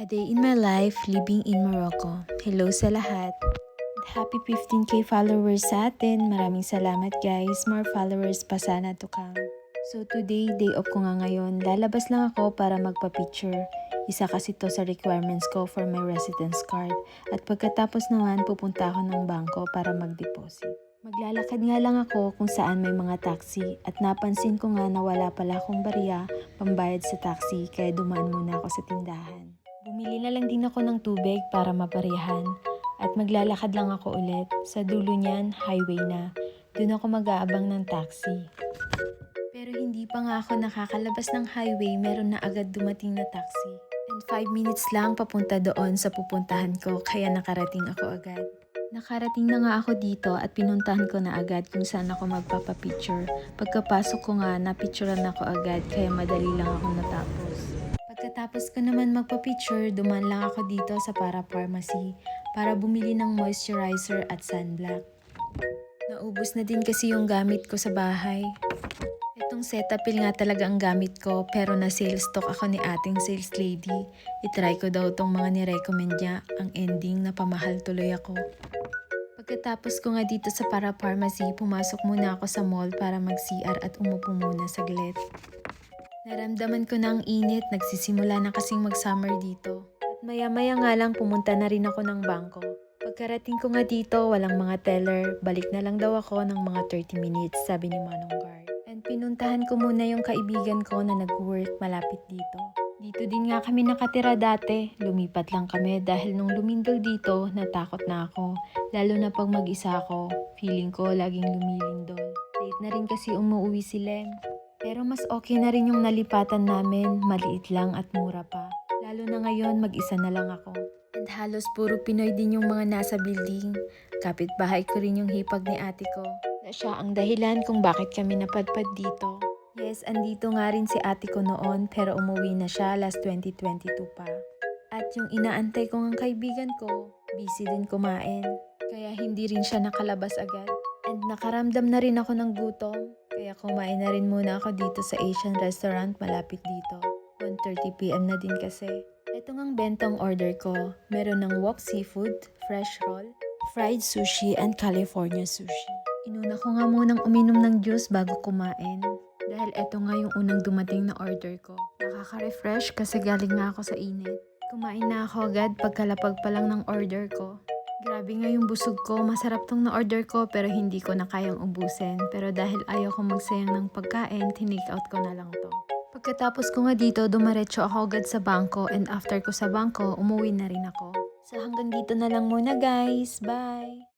A day in my life living in Morocco. Hello sa lahat. Happy 15k followers sa atin. Maraming salamat guys. More followers pa sana to come. So today, day off ko nga ngayon. Lalabas lang ako para magpa-picture. Isa kasi to sa requirements ko for my residence card. At pagkatapos naman, pupunta ako ng bangko para mag-deposit. Maglalakad nga lang ako kung saan may mga taxi at napansin ko nga na wala pala akong barya pambayad sa taxi kaya dumaan muna ako sa tindahan. Bumili na lang din ako ng tubig para maparihan at maglalakad lang ako ulit. Sa dulo niyan, highway na. Doon ako mag-aabang ng taxi. Pero hindi pa nga ako nakakalabas ng highway, meron na agad dumating na taxi. And 5 minutes lang papunta doon sa pupuntahan ko kaya nakarating ako agad. Nakarating na nga ako dito at pinuntahan ko na agad kung saan ako magpapapicture. Pagkapasok ko nga, napicturean ako agad kaya madali lang ako natapos. Pagkatapos ko naman magpapicture, dumaan lang ako dito sa Para Pharmacy para bumili ng moisturizer at sunblock. Naubos na din kasi yung gamit ko sa bahay. Itong Cetaphil nga talaga ang gamit ko pero na-sales stock ako ni ating sales lady. Itry ko daw tong mga nirecommend niya. Ang ending na pamahal tuloy ako. Pagkatapos ko nga dito sa Para Pharmacy, pumasok muna ako sa mall para mag-CR at umupo muna saglit. Naramdaman ko na ang init, nagsisimula na kasing mag-summer dito. At maya-maya nga lang pumunta na rin ako ng bangko. Pagkarating ko nga dito, walang mga teller, balik na lang daw ako ng mga 30 minutes, sabi ni Manong Guard. And pinuntahan ko muna yung kaibigan ko na nag-work malapit dito. Dito din nga kami nakatira dati, lumipat lang kami dahil nung lumindol dito, natakot na ako. Lalo na pag mag-isa ako, feeling ko laging lumilindol. Late na rin kasi umuwi si Lem. Pero mas okay na rin yung nalipatan namin, maliit lang at mura pa. Lalo na ngayon, mag-isa na lang ako. And halos puro Pinoy din yung mga nasa building. Kapitbahay ko rin yung hipag ni ate ko. Na siya ang dahilan kung bakit kami napadpad dito. Yes, andito nga rin si ate ko noon pero umuwi na siya last 2022 pa. At yung inaantay ko ng kaibigan ko, busy din kumain. Kaya hindi rin siya nakalabas agad. And nakaramdam na rin ako ng gutom. Kaya kumain na rin muna ako dito sa Asian restaurant malapit dito. 1:30 PM na din kasi. Ito ngang bentong order ko. Meron ng wok seafood, fresh roll, fried sushi, and California sushi. Inuna ko nga munang uminom ng juice bago kumain. Dahil ito nga yung unang dumating na order ko. Nakaka-refresh kasi galing nga ako sa init. Kumain na ako agad pagkalapag pa lang ng order ko. Grabe nga yung busog ko, masarap tong na-order ko pero hindi ko na kayang ubusin. Pero dahil ayaw ko magsayang ng pagkain, tinake out ko na lang to. Pagkatapos ko nga dito, dumaretso ako agad sa bangko and after ko sa bangko, umuwi na rin ako. So hanggang dito na lang muna guys, bye!